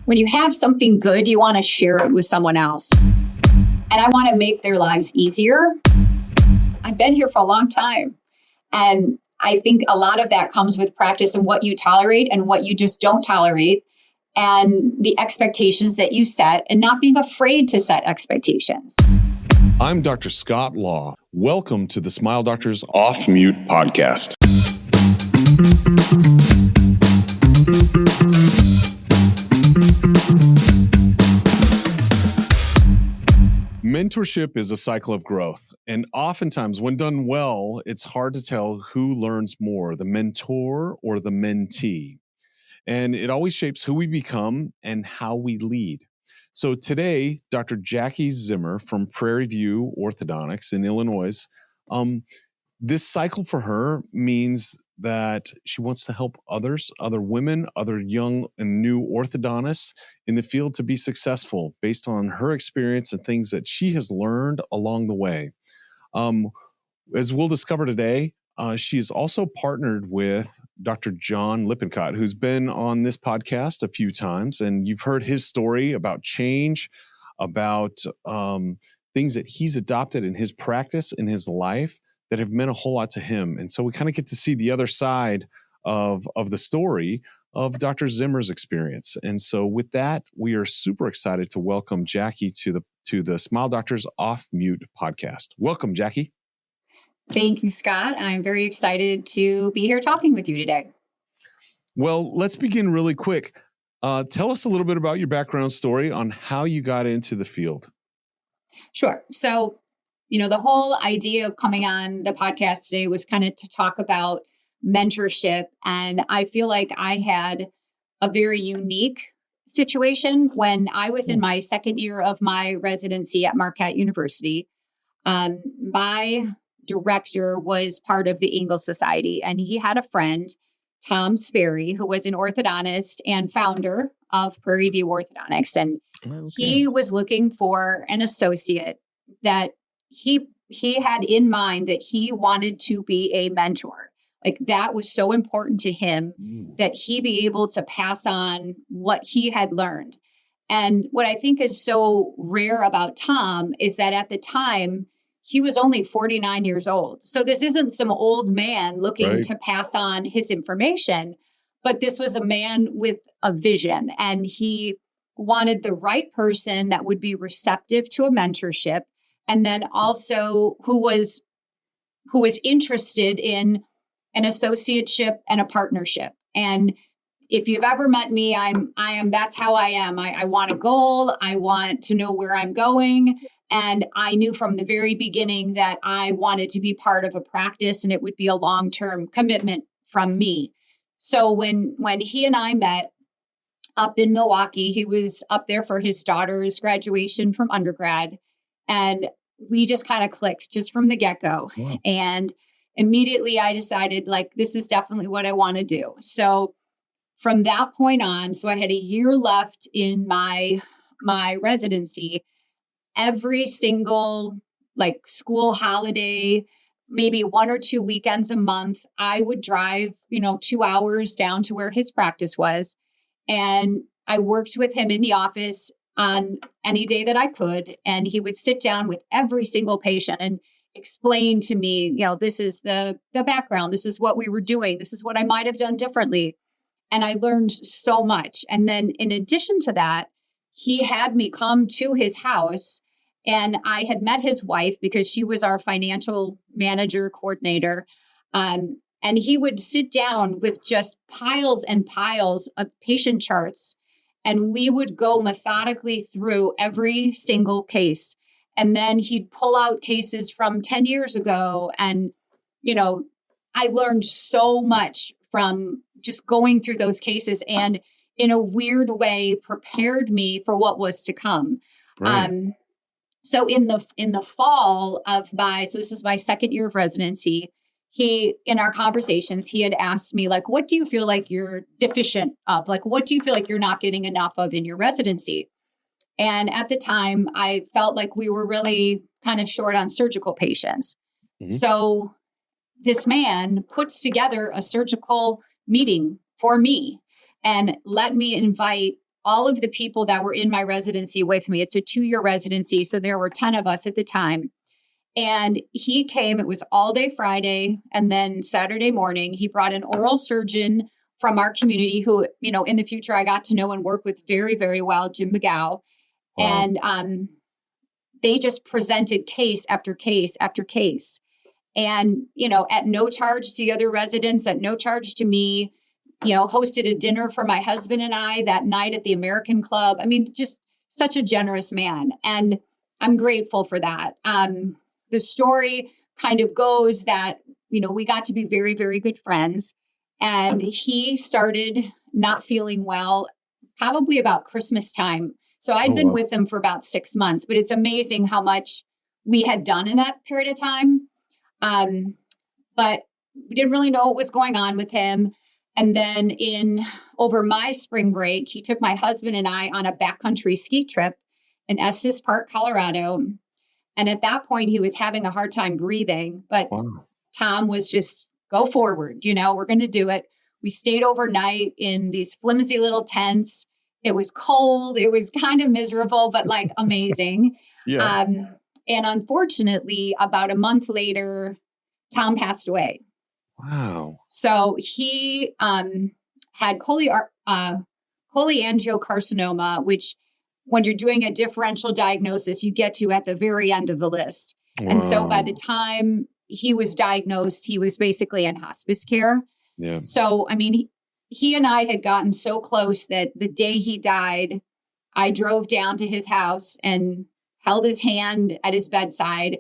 when you have something good, you want to share it with someone else. And I want to make their lives easier. I've been here for a long time. And I think a lot of that comes with practice and what you tolerate and what you just don't tolerate, and the expectations that you set, and not being afraid to set expectations. I'm Dr. Scott Law. Welcome to the Smile Doctors Off Mute podcast. Mentorship is a cycle of growth, and oftentimes when done well, it's hard to tell who learns more, the mentor or the mentee. And it always shapes who we become and how we lead. So today, Dr. Jackie Zimmer from Prairie Orthodontics in Illinois, this cycle for her means that she wants to help others, other women, other young and new orthodontists in the field to be successful based on her experience and things that she has learned along the way. As we'll discover today, she is also partnered with Dr. John Lippincott, who's been on this podcast a few times, and you've heard his story about change, about things that he's adopted in his practice, in his life, that have meant a whole lot to him. And so we kind of get to see the other side of the story of Dr. Zimmer's experience. And so with that, we are super excited to welcome Jackie to the Smile Doctors Off Mute podcast. Welcome, Jackie. Thank you, Scott. I'm very excited to be here talking with you today. Well, let's begin really quick. Tell us a little bit about your background story on how you got into the field. Sure. So, the whole idea of coming on the podcast today was kind of to talk about mentorship. And I feel like I had a very unique situation when I was in my second year of my residency at Marquette University. My director was part of the Ingalls Society, and he had a friend, Tom Sperry, who was an orthodontist and founder of Prairie Orthodontics. And he was looking for an associate that he had in mind, that he wanted to be a mentor. Like, that was so important to him that he be able to pass on what he had learned. And what I think is so rare about Tom is that at the time, he was only 49 years old. So this isn't some old man looking to pass on his information, but this was a man with a vision, and he wanted the right person that would be receptive to a mentorship, and then also who was interested in an associateship and a partnership. And if you've ever met me, that's how I am. I want a goal. I want to know where I'm going. And I knew from the very beginning that I wanted to be part of a practice, and it would be a long-term commitment from me. So when he and I met up in Milwaukee, he was up there for his daughter's graduation from undergrad. And we just kind of clicked just from the get-go. Wow. And immediately I decided, this is definitely what I want to do. So from that point on, so I had a year left in my residency. Every single school holiday, maybe 1 or 2 weekends a month, I would drive, 2 hours down to where his practice was. And I worked with him in the office on any day that I could. And he would sit down with every single patient and explain to me, this is the background. This is what we were doing. This is what I might have done differently. And I learned so much. And then in addition to that, he had me come to his house, and I had met his wife because she was our financial manager coordinator. And he would sit down with just piles and piles of patient charts, and we would go methodically through every single case. And then he'd pull out cases from 10 years ago. And, I learned so much from just going through those cases, and in a weird way prepared me for what was to come. Right. So in the fall of so this is my second year of residency, in our conversations, he had asked me, what do you feel like you're deficient of? What do you feel like you're not getting enough of in your residency? And at the time, I felt like we were really kind of short on surgical patients. Mm-hmm. So this man puts together a surgical meeting for me and let me invite all of the people that were in my residency with me. It's a 2-year residency. So there were 10 of us at the time. And he came, it was all day Friday. And then Saturday morning, he brought an oral surgeon from our community who, in the future, I got to know and work with very, very well, Jim McGow. Wow. And they just presented case after case after case. And, at no charge to the other residents, at no charge to me, hosted a dinner for my husband and I that night at the American Club. I mean, just such a generous man. And I'm grateful for that. The story kind of goes that, we got to be very, very good friends. And he started not feeling well, probably about Christmas time. So I'd been with him for about 6 months, but it's amazing how much we had done in that period of time. But we didn't really know what was going on with him. And then over my spring break, he took my husband and I on a backcountry ski trip in Estes Park, Colorado. And at that point, he was having a hard time breathing, but Tom was just, go forward, we're going to do it. We stayed overnight in these flimsy little tents. It was cold. It was kind of miserable, but like amazing. Yeah. And unfortunately, about a month later, Tom passed away. Wow. So he had cholangiocarcinoma, which when you're doing a differential diagnosis, you get to at the very end of the list. Wow. And so by the time he was diagnosed, he was basically in hospice care. Yeah. So, I mean, he and I had gotten so close that the day he died, I drove down to his house and held his hand at his bedside.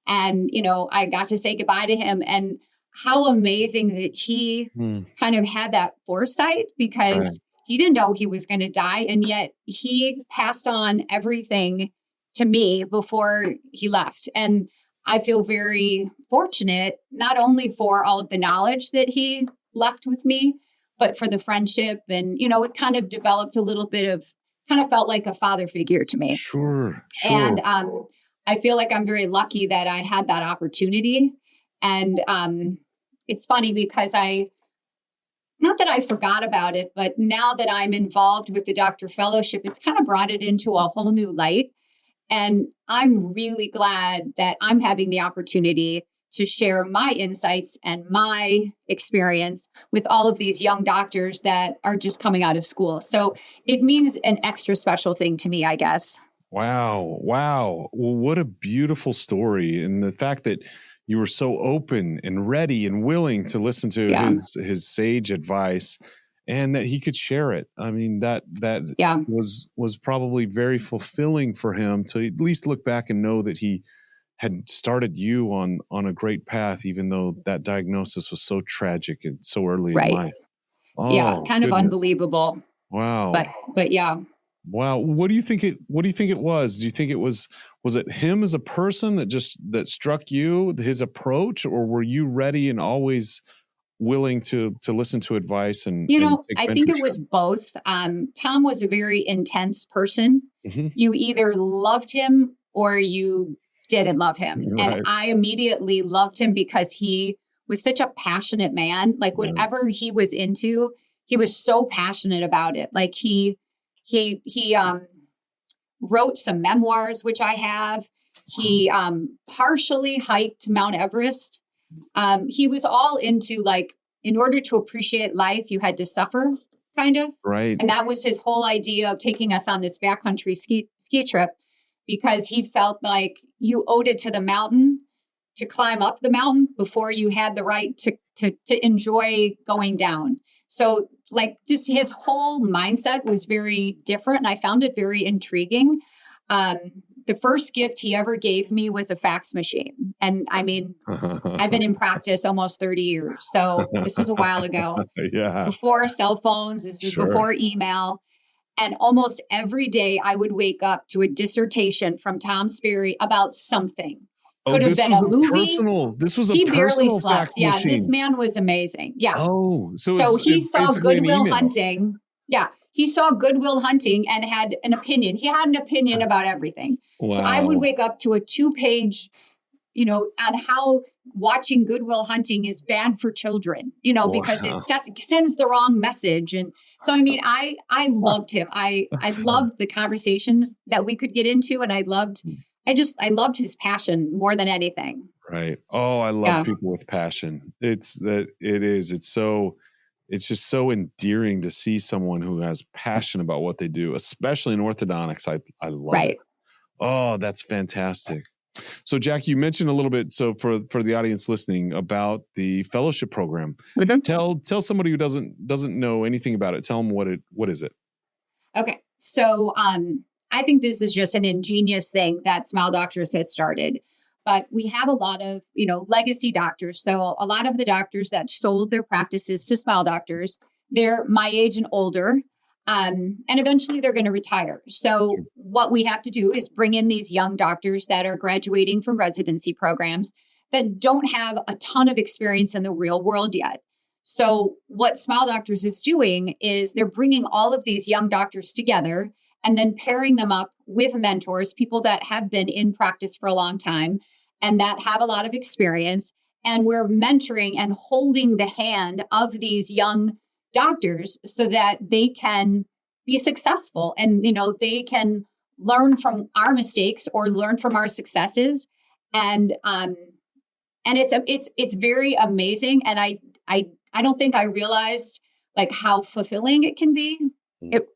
And, I got to say goodbye to him. And how amazing that he kind of had that foresight, because he didn't know he was going to die. And yet he passed on everything to me before he left. And I feel very fortunate, not only for all of the knowledge that he left with me, but for the friendship. And, it kind of developed a little bit of, kind of felt like a father figure to me. Sure. And I feel like I'm very lucky that I had that opportunity. And it's funny because not that I forgot about it, but now that I'm involved with the Doctor Fellowship, it's kind of brought it into a whole new light. And I'm really glad that I'm having the opportunity to share my insights and my experience with all of these young doctors that are just coming out of school. So it means an extra special thing to me, I guess. Wow. Well, what a beautiful story. And the fact that you were so open and ready and willing to listen to his sage advice, and that he could share it. I mean, that was probably very fulfilling for him to at least look back and know that he had started you on a great path, even though that diagnosis was so tragic and so early in life. Oh, kind of unbelievable. Wow. But yeah. Wow. What do you think it was? Do you think it was it him as a person that struck you, his approach, or were you ready and always willing to listen to advice and I think it was both. Tom was a very intense person. Mm-hmm. You either loved him or you didn't love him. Right. And I immediately loved him because he was such a passionate man. Like whatever he was into, he was so passionate about it. Like he wrote some memoirs, which I have. He partially hiked Mount Everest. He was all into, like, in order to appreciate life, you had to suffer, kind of. Right. And that was his whole idea of taking us on this backcountry ski trip, because he felt like you owed it to the mountain to climb up the mountain before you had the right to enjoy going down. So, like, just his whole mindset was very different. And I found it very intriguing. The first gift he ever gave me was a fax machine. And I mean, I've been in practice almost 30 years. So this was a while ago. Yeah. This was before cell phones. This was before email. And almost every day I would wake up to a dissertation from Tom Sperry about something. Could have been a movie. This was a he personal barely slept. fax machine. This man was amazing. Yeah. Oh, so he saw Good Will Hunting. Yeah. He saw Good Will Hunting and had an opinion. He had an opinion about everything. Wow. So I would wake up to a 2-page, on how watching Good Will Hunting is bad for children, because it sends the wrong message. And So, I mean, I loved him. I loved the conversations that we could get into, and I loved his passion more than anything. Right. Oh, I love Yeah. people with passion. It's just so endearing to see someone who has passion about what they do, especially in orthodontics. I love Right. it. Oh, that's fantastic. So, Jack, you mentioned a little bit, so for the audience listening, about the fellowship program. Tell somebody who doesn't know anything about it. Tell them what is it? Okay. So, I think this is just an ingenious thing that Smile Doctors has started. But we have a lot of, legacy doctors. So a lot of the doctors that sold their practices to Smile Doctors, they're my age and older. And eventually they're going to retire. So what we have to do is bring in these young doctors that are graduating from residency programs that don't have a ton of experience in the real world yet. So what Smile Doctors is doing is they're bringing all of these young doctors together and then pairing them up with mentors, people that have been in practice for a long time and that have a lot of experience. And we're mentoring and holding the hand of these young doctors so that they can be successful and, they can learn from our mistakes or learn from our successes. And it's very amazing. And I don't think I realized like how fulfilling it can be.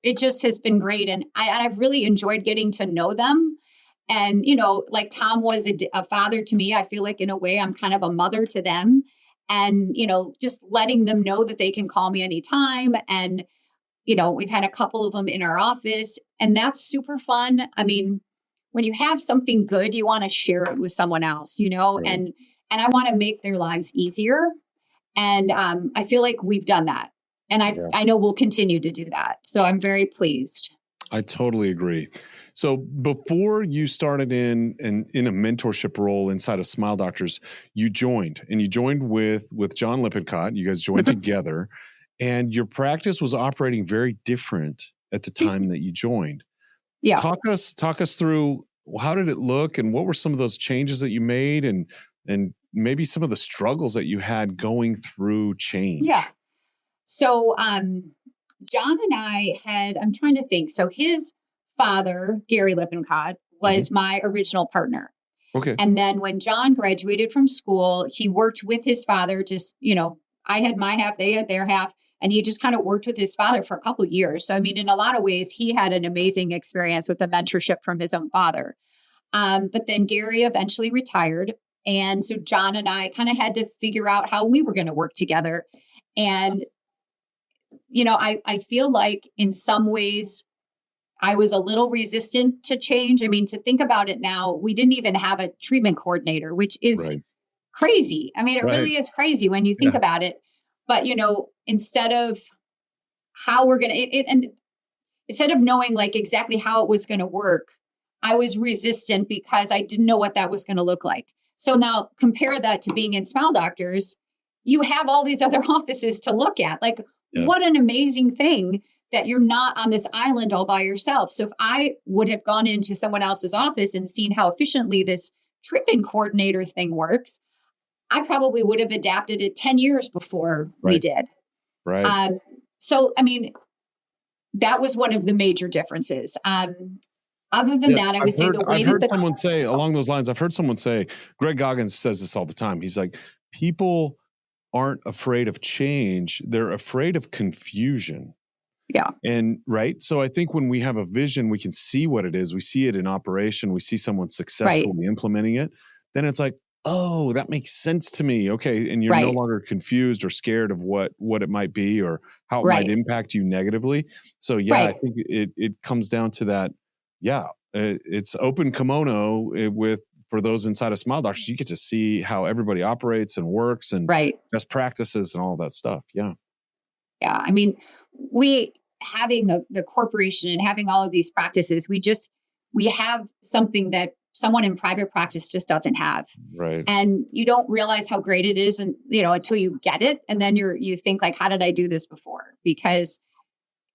It just has been great. And I've really enjoyed getting to know them. And, like Tom was a father to me, I feel like in a way I'm kind of a mother to them. And, just letting them know that they can call me anytime. And, we've had a couple of them in our office and that's super fun. I mean, when you have something good, you want to share it with someone else, right. and I want to make their lives easier. And I feel like we've done that. And I know we'll continue to do that. So I'm very pleased. I totally agree. So before you started in a mentorship role inside of Smile Doctors, you joined with John Lippincott. You guys joined together and your practice was operating very different at the time that you joined. Yeah. Talk us through how did it look and what were some of those changes that you made and maybe some of the struggles that you had going through change. Yeah. So, John and I'm trying to think. So his father, Gary Lippincott, was my original partner. Okay. And then when John graduated from school, he worked with his father, just, I had my half, they had their half, and he just kind of worked with his father for a couple of years. So, I mean, in a lot of ways, he had an amazing experience with the mentorship from his own father. But then Gary eventually retired. And so John and I kind of had to figure out how we were going to work together. And I feel like in some ways I was a little resistant to change. I mean, to think about it now, we didn't even have a treatment coordinator, which is crazy. I mean, it really is crazy when you think about it. But, instead of how we're going to, instead of knowing like exactly how it was going to work, I was resistant because I didn't know what that was going to look like. So now compare that to being in Smile Doctors, you have all these other offices to look at. Like, what an amazing thing that you're not on this island all by yourself. So if I would have gone into someone else's office and seen how efficiently this treatment coordinator thing works, I probably would have adapted it 10 years before we did. Right. So, I mean, that was one of the major differences. Other than that, I would say the way I've heard someone say along those lines, I've heard someone say, Greg Goggins says this all the time. He's like, people aren't afraid of change. They're afraid of confusion. Yeah. And so I think when we have a vision, we can see what it is. We see it in operation. We see someone successfully implementing it. Then it's like, oh, that makes sense to me. Okay. And you're no longer confused or scared of what it might be or how it might impact you negatively. So I think it comes down to that. Yeah. It's open kimono for those inside of Smile Doctors. You get to see how everybody operates and works and best practices and all that stuff. Yeah. Yeah. I mean, having the corporation and having all of these practices, we have something that someone in private practice just doesn't have. Right. And you don't realize how great it is and, until you get it. And then you think like, how did I do this before? Because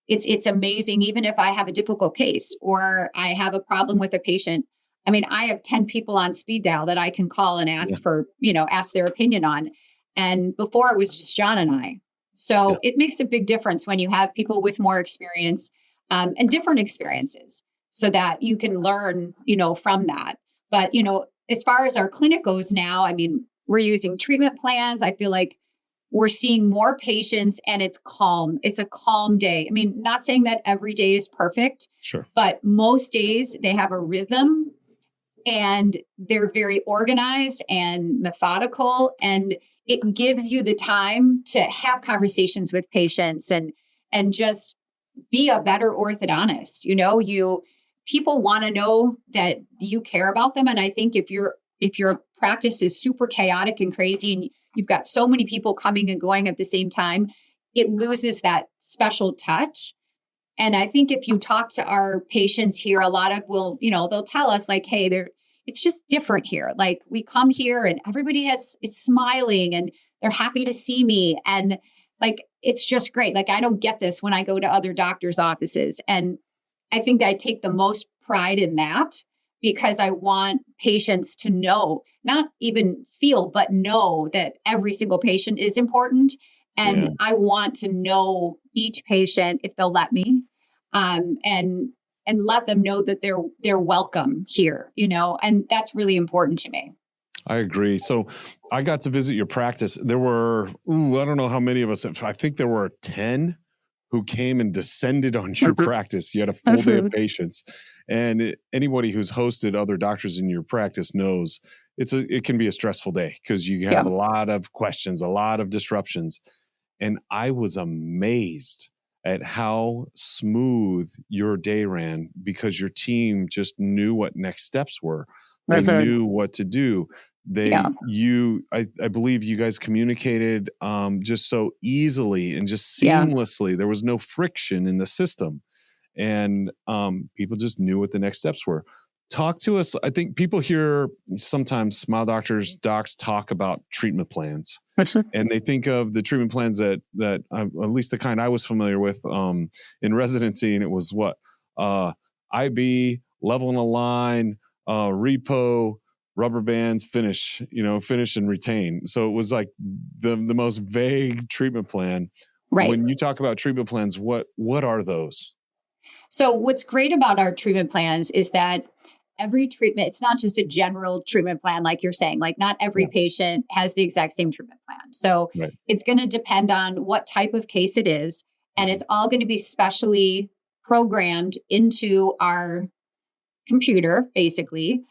it's amazing. Even if I have a difficult case or I have a problem with a patient, I mean, I have 10 people on speed dial that I can call and ask for, ask their opinion on. And before it was just John and I. So it makes a big difference when you have people with more experience and different experiences so that you can learn, from that. But, as far as our clinic goes now, I mean, we're using treatment plans. I feel like we're seeing more patients and it's calm. It's a calm day. I mean, not saying that every day is perfect, Sure. but most days they have a rhythm and they're very organized and methodical, and it gives you the time to have conversations with patients and just be a better orthodontist. People want to know that you care about them. And I think if your practice is super chaotic and crazy and you've got so many people coming and going at the same time, it loses that special touch. And I think if you talk to our patients here, a lot of they'll tell us like, hey, it's just different here. Like we come here and everybody is smiling and they're happy to see me. And like, it's just great. Like, I don't get this when I go to other doctors' offices. And I think I take the most pride in that because I want patients to know, not even feel, but know that every single patient is important. And I want to know each patient if they'll let me, and let them know that they're welcome here, and that's really important to me. I agree. So I got to visit your practice. There were, I don't know how many of us, I think there were 10 who came and descended on your practice. You had a full day of patients, and anybody who's hosted other doctors in your practice knows it can be a stressful day because you have a lot of questions, a lot of disruptions. And I was amazed at how smooth your day ran because your team just knew what next steps were. They knew what to do. I believe you guys communicated just so easily and just seamlessly. There was no friction in the system, and people just knew what the next steps were. Talk to us. I think people hear sometimes smile docs talk about treatment plans, and they think of the treatment plans that at least the kind I was familiar with in residency, and it was what IB, level in a line, repo, rubber bands, finish and retain. So it was like the most vague treatment plan. Right. When you talk about treatment plans, what are those? So what's great about our treatment plans is that every treatment, it's not just a general treatment plan, like you're saying, like not every patient has the exact same treatment plan. So it's going to depend on what type of case it is. And it's all going to be specially programmed into our computer, basically.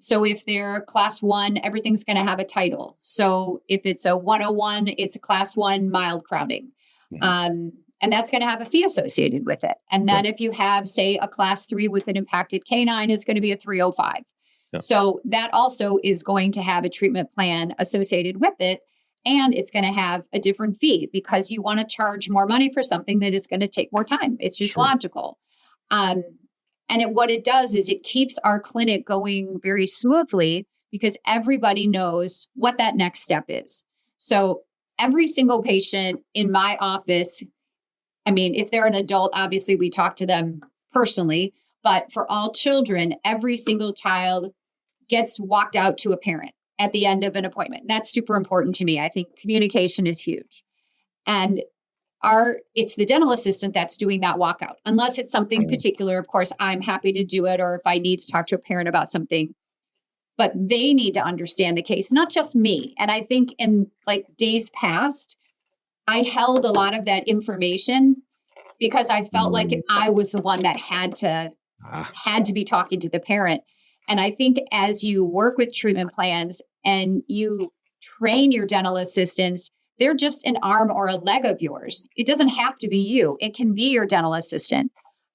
So if they're class 1, everything's going to have a title. So if it's a 101, it's a class 1 mild crowding. And that's going to have a fee associated with it. And then if you have, say, a class 3 with an impacted canine, it's going to be a 305. So that also is going to have a treatment plan associated with it. And it's going to have a different fee because you want to charge more money for something that is going to take more time. It's just logical. And what it does is it keeps our clinic going very smoothly because everybody knows what that next step is. So every single patient in my office, I mean, if they're an adult, obviously we talk to them personally, but for all children, every single child gets walked out to a parent at the end of an appointment. That's super important to me. I think communication is huge. And it's the dental assistant that's doing that walkout. Unless it's something particular, of course, I'm happy to do it. Or if I need to talk to a parent about something, but they need to understand the case, not just me. And I think in like days past, I held a lot of that information because I felt like I was the one that had to be talking to the parent. And I think as you work with treatment plans and you train your dental assistants, they're just an arm or a leg of yours. It doesn't have to be you. It can be your dental assistant.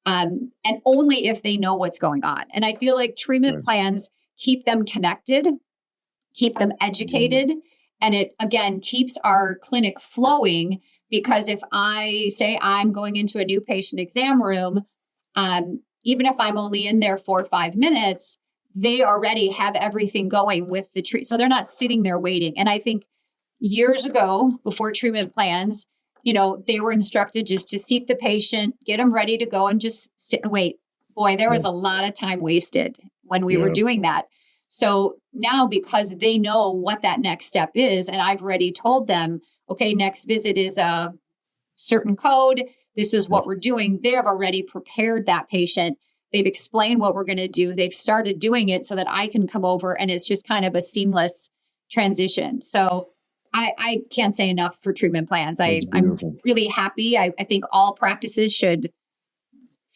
And only if they know what's going on. And I feel like treatment plans keep them connected, keep them educated. And it, again, keeps our clinic flowing because if I say I'm going into a new patient exam room, even if I'm only in there 4 or 5 minutes, they already have everything going with the treat. So they're not sitting there waiting. And I think years ago, before treatment plans, they were instructed just to seat the patient, get them ready to go and just sit and wait. Boy, there was a lot of time wasted when we were doing that. So now, because they know what that next step is, and I've already told them okay, next visit is a certain code. This is what we're doing. They have already prepared that patient. They've explained what we're going to do. They've started doing it so that I can come over, and it's just kind of a seamless transition. So I can't say enough for treatment plans. I'm really happy. I think all practices should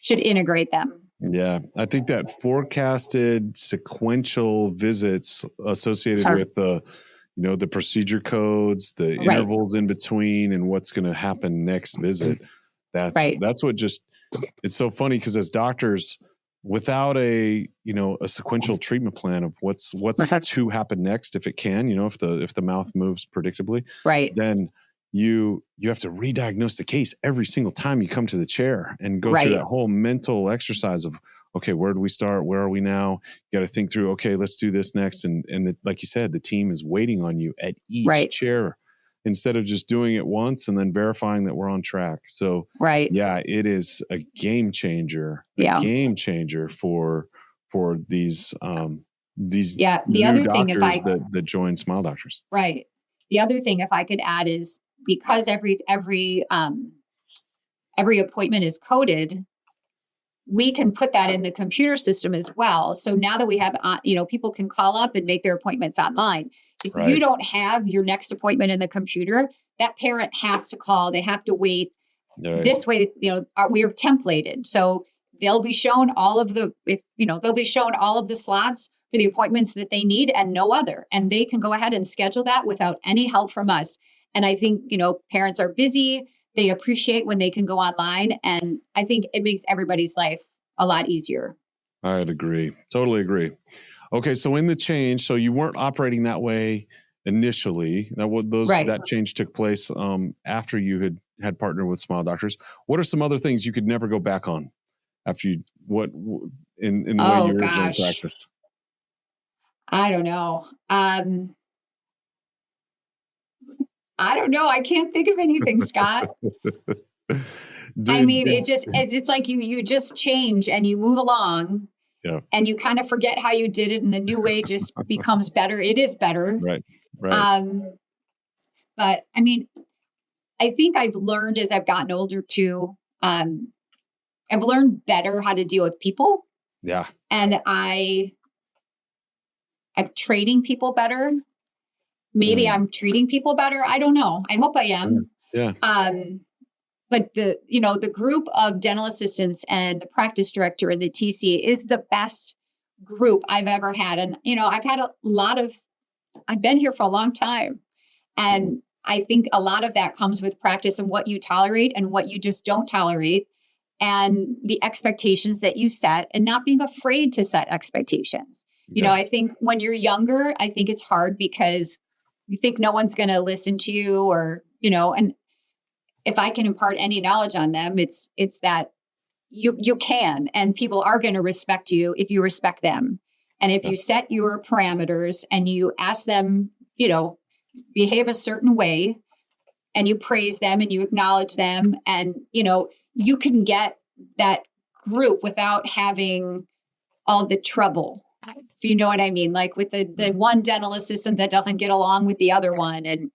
integrate them. Yeah, I think that forecasted sequential visits associated with the procedure codes, the intervals in between, and what's going to happen next visit. That's what it's so funny, because as doctors, without a sequential treatment plan of what's to happen next, if it can, if the mouth moves predictably, then you have to re-diagnose the case every single time you come to the chair and go through that whole mental exercise of, okay, where do we start? Where are we now? You got to think through, okay, let's do this next. And like you said, the team is waiting on you at each chair instead of just doing it once and then verifying that we're on track. So yeah, it is a game changer, for these the other thing that join Smile Doctors. Right. The other thing, if I could add, is because every appointment is coded, we can put that in the computer system as well. So now that we have, people can call up and make their appointments online. If you don't have your next appointment in the computer, that parent has to call. They have to wait. This way, we are templated. So they'll be shown all of the slots for the appointments that they need and no other. And they can go ahead and schedule that without any help from us. And I think, parents are busy. They appreciate when they can go online. And I think it makes everybody's life a lot easier. I'd agree. Totally agree. Okay. So in the change, so you weren't operating that way initially. That change took place after you had partnered with Smile Doctors. What are some other things you could never go back on after in the way you originally practiced? I don't know. I don't know. I can't think of anything, Scott. It's like you just change and you move along, and you kind of forget how you did it, and the new way just becomes better. It is better. Right. But I think I've learned as I've gotten older too. I've learned better how to deal with people. Yeah. And I'm trading people better. Maybe I'm treating people better. I don't know. I hope I am. Yeah. But the group of dental assistants and the practice director and the TC is the best group I've ever had. And, I've been here for a long time. And I think a lot of that comes with practice and what you tolerate and what you just don't tolerate, and the expectations that you set, and not being afraid to set expectations. I think when you're younger, I think it's hard because you think no one's going to listen to you, or, and if I can impart any knowledge on them, it's that you can, and people are going to respect you if you respect them. And if you set your parameters and you ask them, behave a certain way, and you praise them and you acknowledge them, and, you can get that group without having all the trouble. So you know what I mean? Like with the one dental assistant that doesn't get along with the other one. And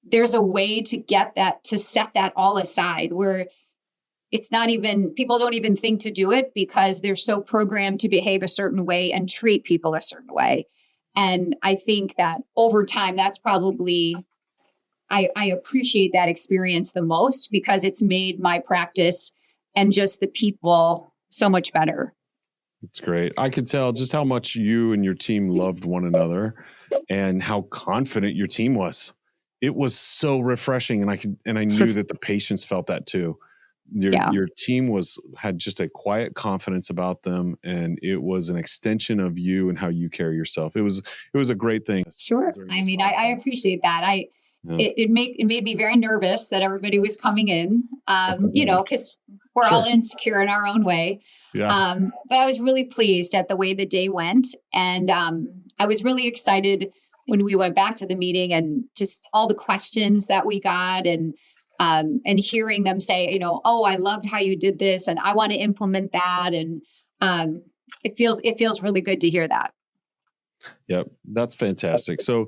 there's a way to get that, to set that all aside, where it's not even, people don't even think to do it because they're so programmed to behave a certain way and treat people a certain way. And I think that over time, that's probably, I appreciate that experience the most, because it's made my practice and just the people so much better. It's great. I could tell just how much you and your team loved one another and how confident your team was. It was so refreshing. And I knew that the patients felt that too. Your team had just a quiet confidence about them, and it was an extension of you and how you carry yourself. It was a great thing. Sure. I appreciate that. It made me very nervous that everybody was coming in, because we're all insecure in our own way. Yeah. But I was really pleased at the way the day went. And I was really excited when we went back to the meeting, and just all the questions that we got, and hearing them say, oh, I loved how you did this, and I want to implement that. And it feels really good to hear that. Yep. That's fantastic. So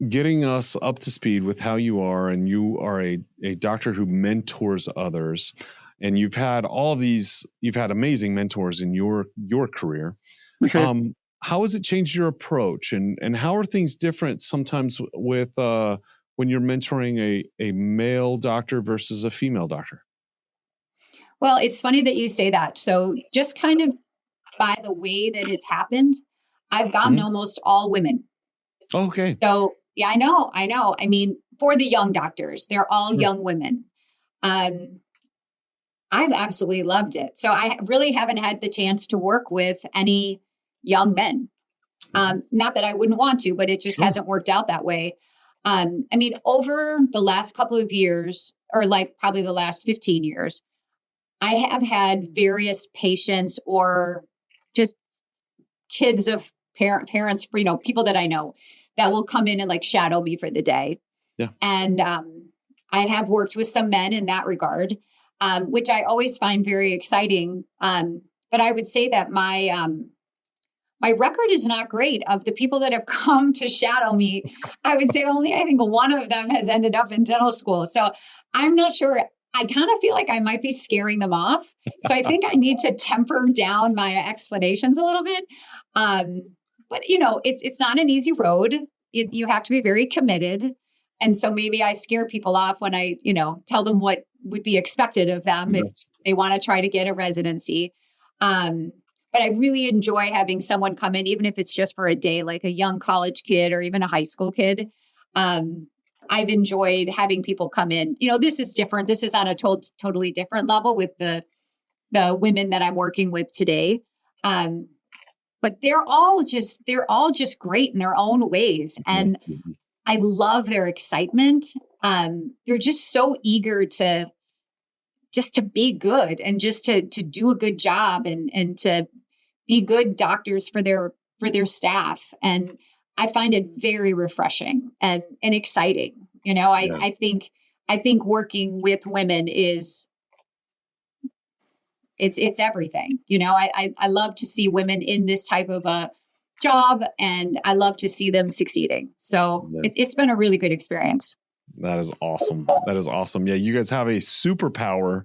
getting us up to speed with how you are, and you are a doctor who mentors others, and you've had amazing mentors in your career. For sure. How has it changed your approach, and how are things different sometimes with when you're mentoring a male doctor versus a female doctor? Well, it's funny that you say that. So just kind of by the way that it's happened, I've gotten almost all women. Okay. So yeah, I know. I mean, for the young doctors, they're all young women. I've absolutely loved it. So I really haven't had the chance to work with any young men. Not that I wouldn't want to, but it just hasn't worked out that way. I mean, over the last couple of years, or like probably the last 15 years, I have had various patients or just kids of parents, people that I know that will come in and like shadow me for the day. Yeah. And I have worked with some men in that regard, which I always find very exciting. But I would say that my record is not great. Of the people that have come to shadow me, I would say I think one of them has ended up in dental school. So I'm not sure. I kind of feel like I might be scaring them off. So I think I need to temper down my explanations a little bit. But it's not an easy road. You have to be very committed. And so maybe I scare people off when I, tell them what would be expected of them if they want to try to get a residency. But I really enjoy having someone come in, even if it's just for a day, like a young college kid or even a high school kid. I've enjoyed having people come in. This is different. This is on a totally different level with the women that I'm working with today. But they're all just great in their own ways. And I love their excitement. They're just so eager to be good and just to do a good job and to be good doctors for their staff. And I find it very refreshing and exciting. I think working with women is it's everything. I love to see women in this type of a job, and I love to see them succeeding. So it's been a really good experience. That is awesome. Yeah, you guys have a superpower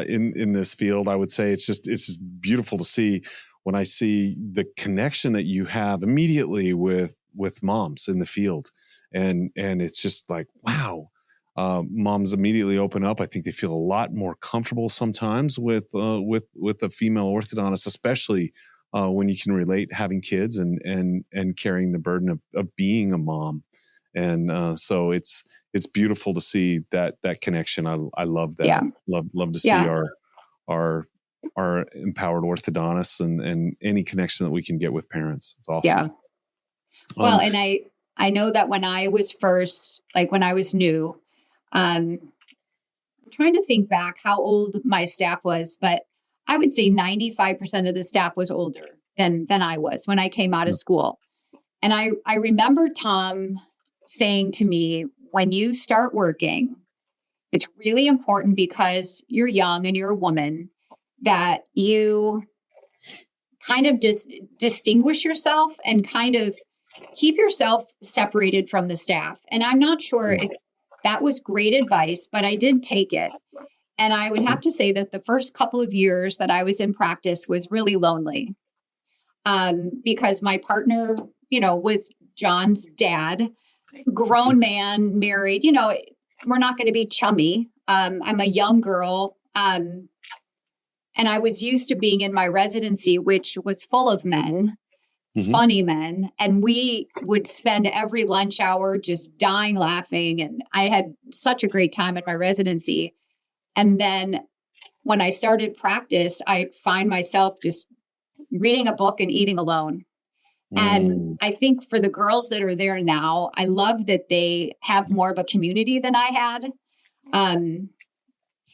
in this field. I would say it's just beautiful to see when I see the connection that you have immediately with moms in the field, and it's just like, wow. Moms immediately open up. I think they feel a lot more comfortable sometimes with a female orthodontist, especially when you can relate having kids and carrying the burden of being a mom. And so it's beautiful to see that connection. I love that. Yeah. Love to see our empowered orthodontists and any connection that we can get with parents. It's awesome. Yeah. Well, and I know that when I was first, like when I was new, I'm trying to think back how old my staff was, but I would say 95% of the staff was older than I was when I came out of school. And I remember Tom saying to me, when you start working, it's really important because you're young and you're a woman that you kind of just distinguish yourself and kind of keep yourself separated from the staff. And I'm not sure if that was great advice, but I did take it. And I would have to say that the first couple of years that I was in practice was really lonely because my partner, was John's dad, grown man, married. We're not going to be chummy. I'm a young girl. And I was used to being in my residency, which was full of men. Funny men. And we would spend every lunch hour just dying laughing. And I had such a great time in my residency. And then when I started practice, I find myself just reading a book and eating alone. And I think for the girls that are there now, I love that they have more of a community than I had. And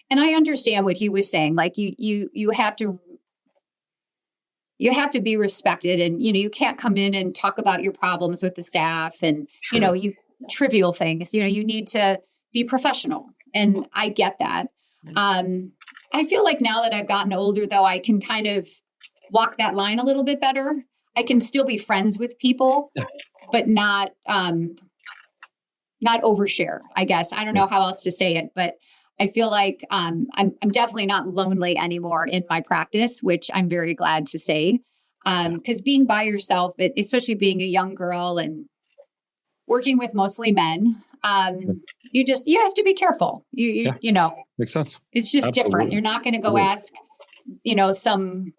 I understand what he was saying. Like you have to be respected, and you can't come in and talk about your problems with the staff and you trivial things. You need to be professional, and I get that. I feel like now that I've gotten older, though, I can kind of walk that line a little bit better. I can still be friends with people, but not not overshare, I guess. I don't know how else to say it, but I feel like I'm definitely not lonely anymore in my practice, which I'm very glad to say. Because being by yourself, especially being a young girl and working with mostly men, you have to be careful. You know, makes sense. It's just Absolutely. different. You're not going to go ask, some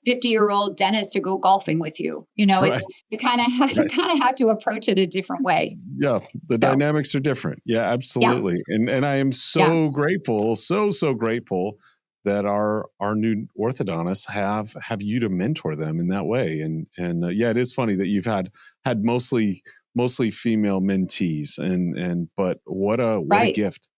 50-year-old dentist to go golfing with you. It's you kind of have to approach it a different way. Yeah, the dynamics are different. Yeah, absolutely. Yeah. And I am so grateful, so grateful that our new orthodontists have you to mentor them in that way. And it is funny that you've had mostly female mentees, but what a gift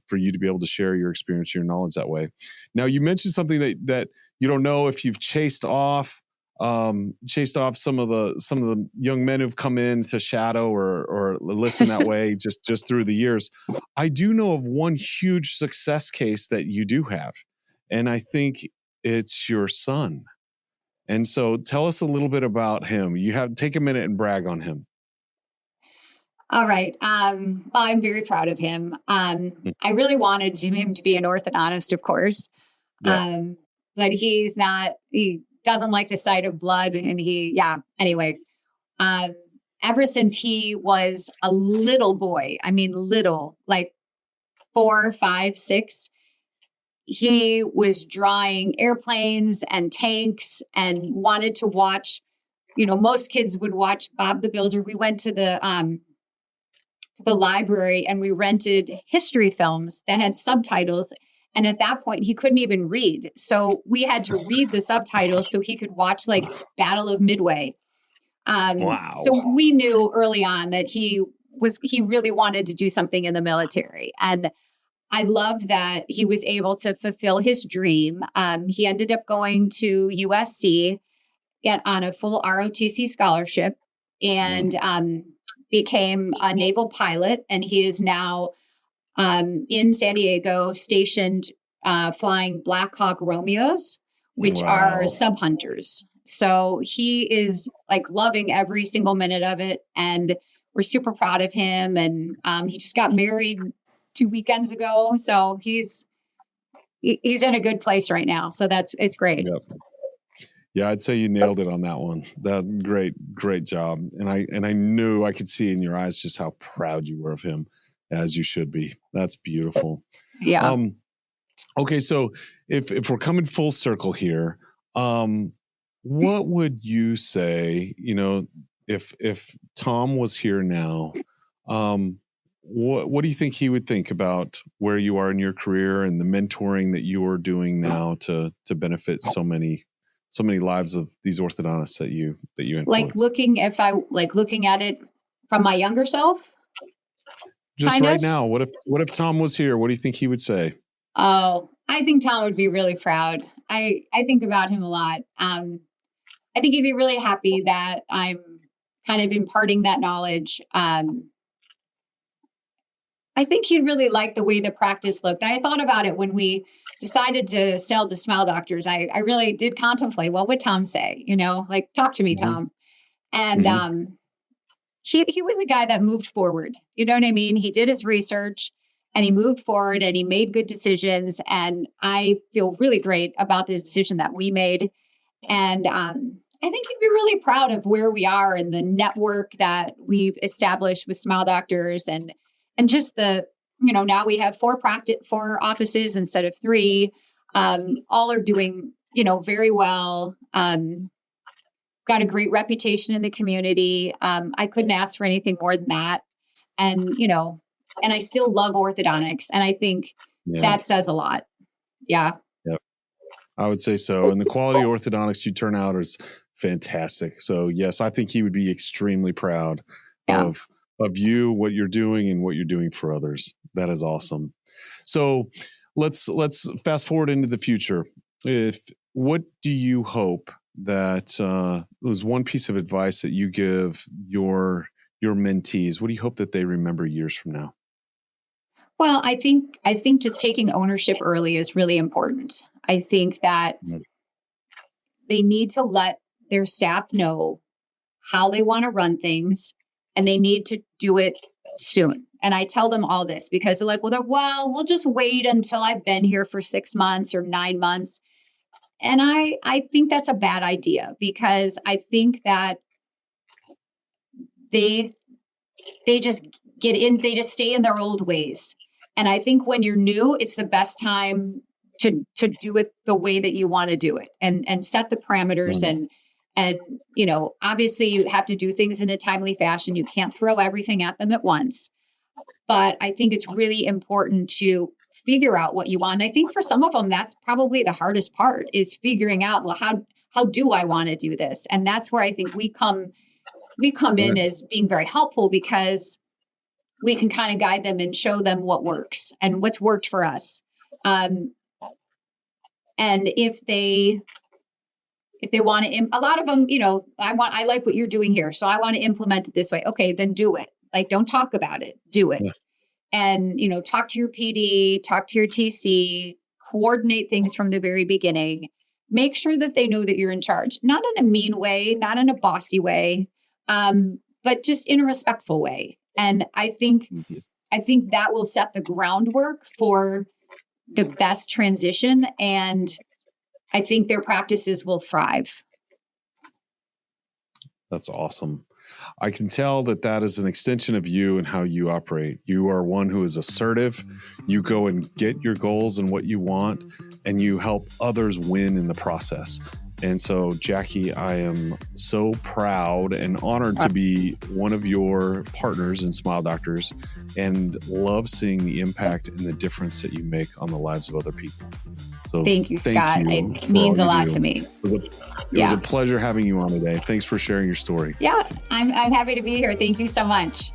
for you to be able to share your experience, your knowledge that way. Now, you mentioned something that you don't know if you've chased off some of the young men who've come in to shadow or listen that way just through the years. I do know of one huge success case that you do have, and I think it's your son. And so tell us a little bit about him. Take a minute and brag on him. All right. Well, I'm very proud of him. I really wanted him to be an orthodontist, of course. Yeah. But he's not, he doesn't like the sight of blood. And anyway, ever since he was a little boy, little, like 4, 5, 6, he was drawing airplanes and tanks and wanted to watch, most kids would watch Bob the Builder. We went to the library and we rented history films that had subtitles. And at that point, he couldn't even read. So we had to read the subtitles so he could watch like Battle of Midway. Wow. So we knew early on that he really wanted to do something in the military. And I love that he was able to fulfill his dream. He ended up going to USC on a full ROTC scholarship and became a naval pilot. And he is now in San Diego, stationed flying Black Hawk Romeos, which are sub hunters. So he is like loving every single minute of it, and we're super proud of him. And he just got married 2 weekends ago, so he's in a good place right now. So it's great. Yep. Yeah, I'd say you nailed it on that one. That great job. And I knew I could see in your eyes just how proud you were of him. As you should be. That's beautiful. Yeah. Okay, so if we're coming full circle here, what would you say? If Tom was here now, what do you think he would think about where you are in your career and the mentoring that you are doing now to benefit so many lives of these orthodontists that you influence? Looking at it from my younger self. Just right now, what if Tom was here? What do you think he would say? Oh, I think Tom would be really proud. I think about him a lot. I think he'd be really happy that I'm kind of imparting that knowledge. I think he'd really like the way the practice looked. I thought about it when we decided to sell to Smile Doctors. I really did contemplate, what would Tom say? Talk to me, Tom. And he was a guy that moved forward. You know what I mean? He did his research and he moved forward and he made good decisions. And I feel really great about the decision that we made. And I think he'd be really proud of where we are and the network that we've established with Smile Doctors and just now we have 4 offices instead of 3. All are doing, very well. Got a great reputation in the community. I couldn't ask for anything more than that. And, and I still love orthodontics. And I think that says a lot. Yeah. Yep. I would say so. And the quality of orthodontics you turn out is fantastic. So yes, I think he would be extremely proud of you, what you're doing and what you're doing for others. That is awesome. So let's fast forward into the future. What do you hope that was one piece of advice that you give your mentees? What do you hope that they remember years from now? Well, I think just taking ownership early is really important. I think that they need to let their staff know how they want to run things, and they need to do it soon. And I tell them all this because they're like, well, we'll just wait until I've been here for 6 months or 9 months. And I think that's a bad idea, because I think that they just they just stay in their old ways. And I think when you're new, it's the best time to do it the way that you want to do it, and set the parameters. And, you know, obviously you have to do things in a timely fashion. You can't throw everything at them at once. But I think it's really important to figure out what you want. And I think for some of them, that's probably the hardest part, is figuring out, well, how do I want to do this? And that's where I think we come in as being very helpful, because we can kind of guide them and show them what works and what's worked for us. And if they want to, a lot of them, you know, I like what you're doing here, so I want to implement it this way. Okay, then do it. Like, don't talk about it, do it. Yeah. And, you know, talk to your PD, talk to your TC, coordinate things from the very beginning. Make sure that they know that you're in charge, not in a mean way, not in a bossy way, but just in a respectful way. And I think that will set the groundwork for the best transition, and I think their practices will thrive. That's awesome. I can tell that is an extension of you and how you operate. You are one who is assertive. You go and get your goals and what you want, and you help others win in the process. And so, Jackie, I am so proud and honored to be one of your partners in Smile Doctors, and love seeing the impact and the difference that you make on the lives of other people. So thank you, Scott. It means a lot to me. It was a pleasure having you on today. Thanks for sharing your story. Yeah, I'm happy to be here. Thank you so much.